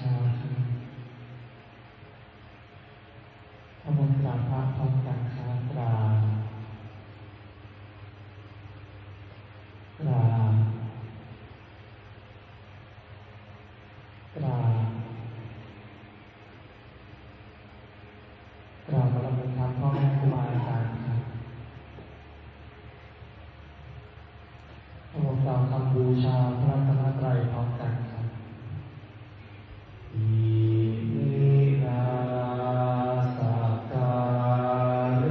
ชาพระบรมกราบพระพร้อมกันครับกราบกราบกราบกราบพระบรมธรรมพ่อแม่ครูบาอาจารย์ครับพระบรมกราบคำบูชาพระรัตนตรัยพร้อมกันครับอิมินาสการเ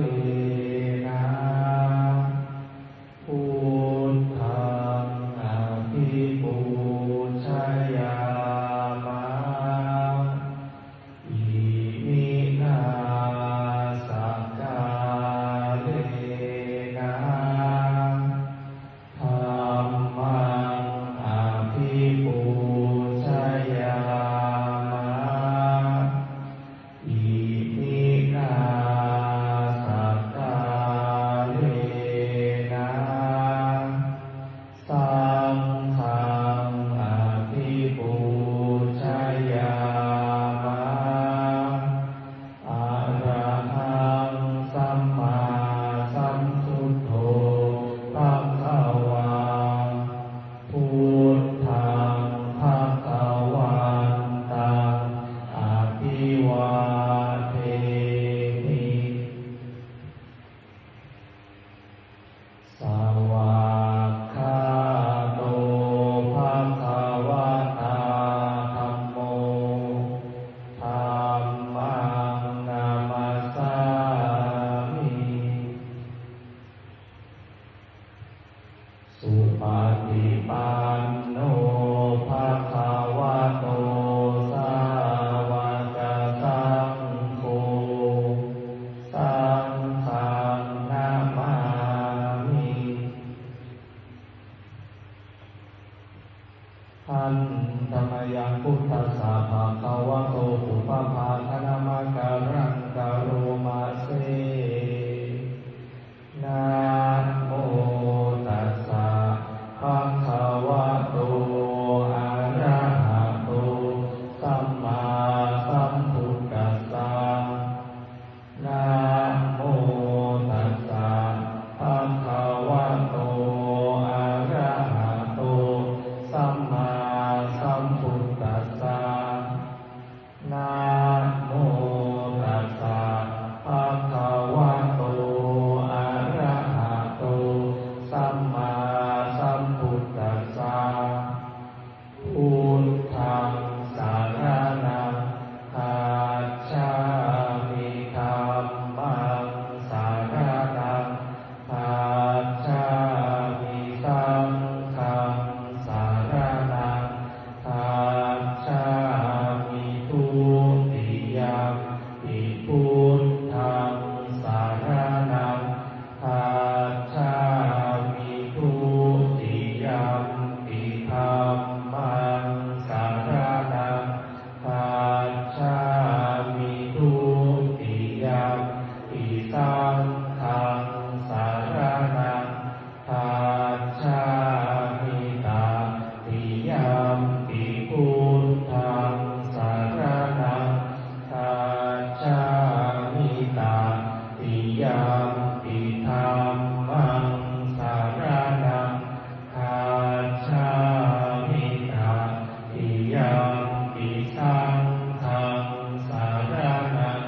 นะพุทธังอภิปูชยามะอิมินาสการนะธัมมังอภิปูชยามะอิมินาสการนะสังฆังอภิปูชยามะอะระหังสัมมาสัมพุทโธภะคะวาพุทธังภะคะวันตังอะภิวาเทมิสวากขาโตภะคะวะตาธัมโมธัมมังนามัสสามิสุปฏิปันโนภะคะวะโตสาวกสังโฆสังฆังนามามิหันธรรมยังพุทธัสสะภะคะวะโตปุพพภาคณมะการังกะโรมาเสนะโมตัสสะภะคะวะโตอะระหะโตสัมมาสัมพุทธัสสะนะโมตัสสะภะคะวะโตอะระหะโตสัมมาสัมพุทธัสสะนะโมตัสสะภะคะวะโตอะระหะโตสัมมาสัมพุทธัสสะพุทธังสารนังคัจฉามิธัมมังสารนังคัจฉามิสังฆังสารนังคัจฉามิทุติยัมปิพุทธังสารนังคัจฉามิทุติยัมปิธัมมังสารนังคัจฉามิทุติยัมปิสังฆังสารนังคัจฉามิตติยัมปิพุทธังสารนังคัจฉามิตติยัมปิธัมมังสารนังคัจฉามิตติยัมปิสังฆังสารนัง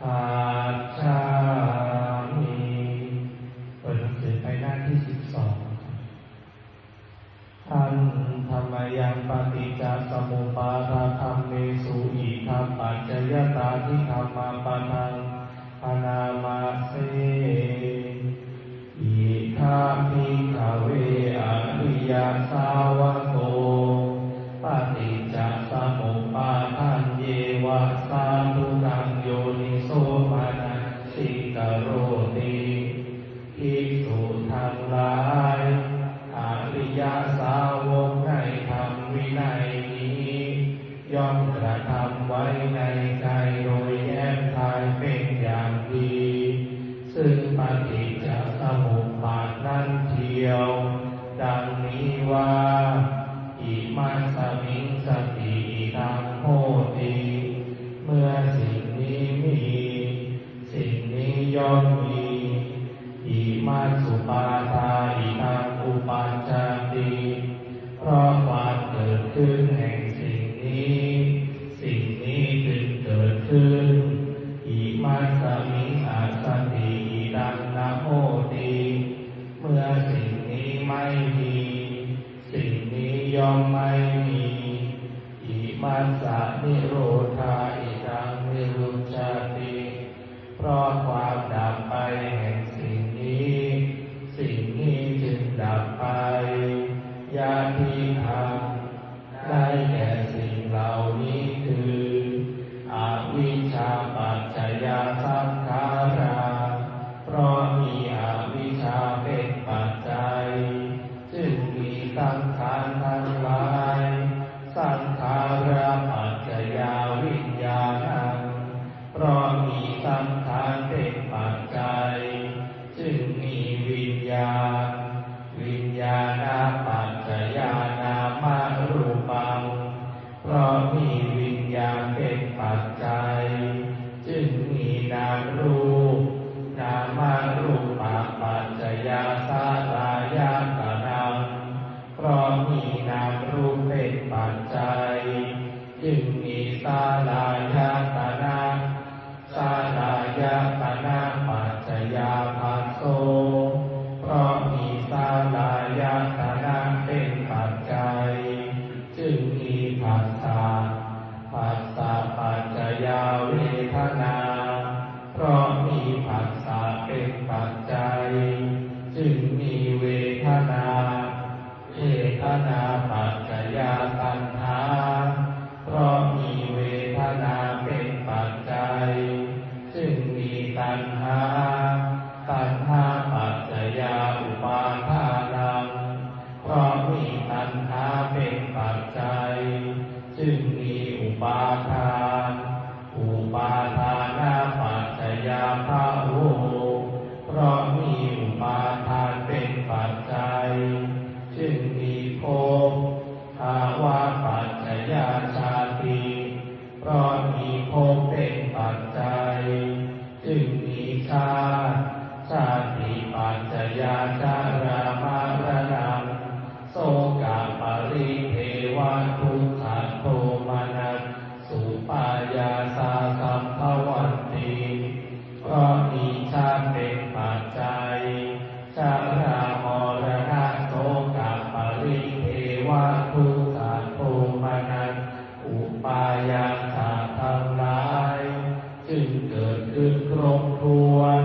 คัจฉามิเปิดหนังสือไปหน้าที่12ทันธรรมยังปฏิจจสมุปาทาธัมเมสุอิทัปปัจจยตาทิธัมมาปะทังอนามาเสอิทัพพิขเวอริยสาวโกปฏิจจสมุปาทันเยวะสาธุกังโยนิโสมนัสสิกโรติภิกษุทั้งหลายอริยสาวกในธรรมวินัยนี้ย่อมกระทำไว้ในใจโดยแยบคายเป็นอย่างดี ซึ่งปฏิจจสมุปบาทนั้นเทียวดังนี้ว่าอิมัสสมิงสติธัมโม มัสสะนิโรธาอิทังนิรุจจติเพราะความดับไปแห่งสิ่งนี้สิ่งนี้จึงดับไปยาทิทังได้แก่สิ่งเหล่านี้คืออวิชชาปัจจยสังขาราเพราะมีอวิชชาเป็นปัจจัยจึงมีสังขารทั้งหลายสังขาราปัจจยวิญญาณังเพราะมีสังขารเป็นปัจจัยจึงมีวิญญาณวิญญาณปัจจยนามรูปังเพราะมีวิญญาณเป็นปัจจัยจึงมีนามรูปนามรูปปัจจยสลายตนังเพราะมีนามรูปเป็นปัจจัยจึงมีสลายตนะสลายตนะปัจจยภัสโสเพราะมีสลายตนะเป็นปัจจัยจึงมีผัสสะผัสสะปัจจยเวทนาเพราะมีผัสสะเป็นปัจจัยจึงมีเวทนาเวทนาปัจจยตัณหาเพราะมีเวทนาเป็นปัจจัยจึงมีตัณหาตัณหาปัจจยอุปาทานังเพราะมีตัณหาเป็นปัจจัยจึงมีอุปาทานอุปาทานาปัจจยภาโวเพราะมีอุปาทานเป็นปัจจัยจึงมีภพภาวะปัจจยชาติเพราะมีภพเป็นปัจจัยจึงมีชาติชาติปัจจยชรามรณะโสกปริเทวทุกขโทมนัสสุปายาสาสัมภวันติเพราะมีชาติเป็นปัจจัยชรามรณะโสกปริเทวทุกขโทมนัสอุปายาสาทั้งหลายจึงเกิดขึ้นครบถ้วน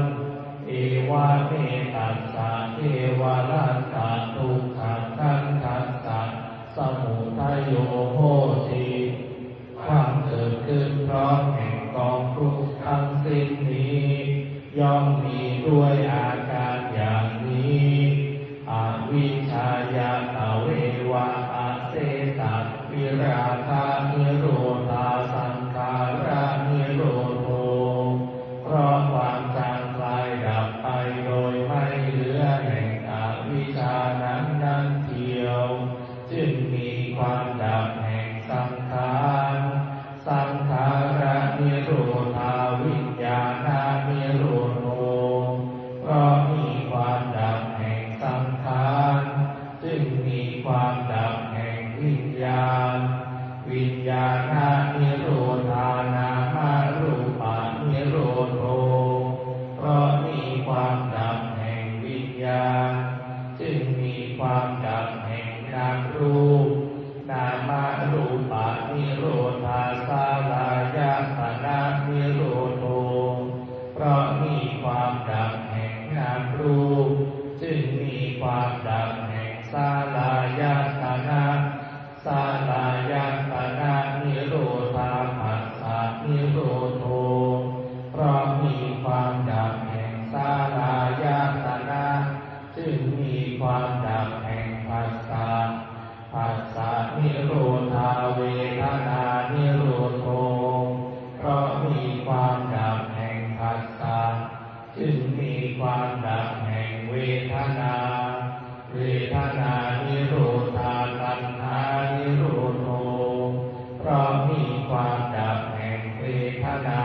เอวะเมตัสสะเทวรัสสะทุกขขันธัสสะสมุทัยโยโหติความเกิดขึ้นเพราะแห่งกองทุกข์ทั้งสิ้นนี้ย่อมมีด้วยอาการอย่างนี้อวิชชายาตเววะอาเสสะวิราคะนิโรธาสังขารานิโรโธเพราะความจางคลายดับไปโดยไม่เหลือแห่งอวิชชานั้นเทียวจึงมีความดับแห่งสังขารสังขารานิโรธาวิญญาณานิโรโธเพราะมีความดับแห่งสังขารจึงมีความดับแห่งวิญญาณวิญญาณานิโรธานามารูปานิโรโธเพราะมีความดับแห่งวิญญาณจึงมีความดับแห่งนามรูปนามารูปานิโรธาสาลายตนะนิโรโธเพราะมีความดับแห่งนามรูปจึงมีความดับแห่งสาลายตนะสาลายตนะนิโรธาผัสสะนิโรโธเพราะมีความดับแห่งสาลายตนะจึงมีความดับแห่งผัสสะผัสสะนิโรธาเวทนานิโรโธเพราะมีความดับแห่งผัสสะจึงมีความดับแห่งเวทนาเวทนานิโรธาตัณหานิโรโธเพราะมีความดับแห่งเวทนา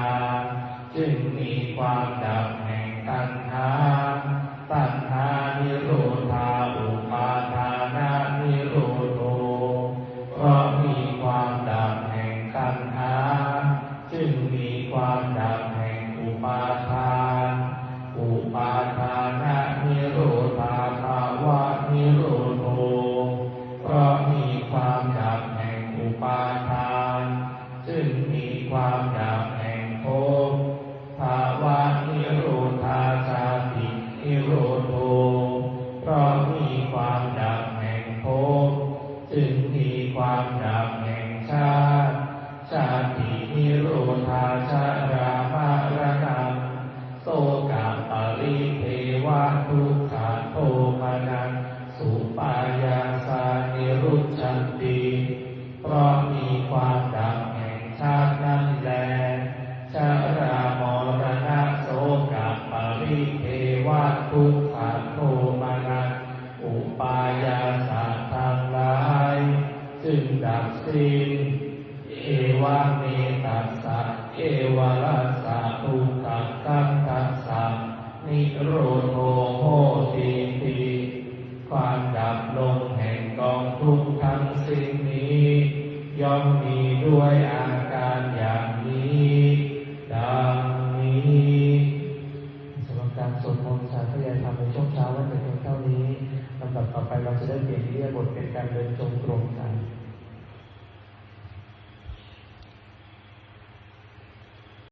อุปาทานจึงมีความดับแห่งภพภาวะนิโรธาชาตินิโรโธเพราะมีความดับแห่งภพจึงมีความดับแห่งชาติชาตินิโรธาชรามรณะโสกะปริเทวะทุกขโทมนัสสุปายาสานิรุชชันติเพราะมีความดับแห่งชาตินั้นแลชรามรณะโสกะปริเทวะทุกขโทมนัสอุปายาสาทั้งหลายจึงดับสิ้นเอวะเมตัสสะเอวะรัสสะทุกขกังตัสสะนิโรโธโหติติความดับลงแห่งกองทุกข์ทั้งสิ้นนี้ย่อมมีด้วยอาการอย่างนี้ดังนี้สำหรับการสวดมนต์สาธยายธรรมในช่วงเช้าวันเป็นเพียงเท่านี้ลำดับต่อไปเราจะได้เปลี่ยนอิริยาบถเป็นการเดินจงกรมกัน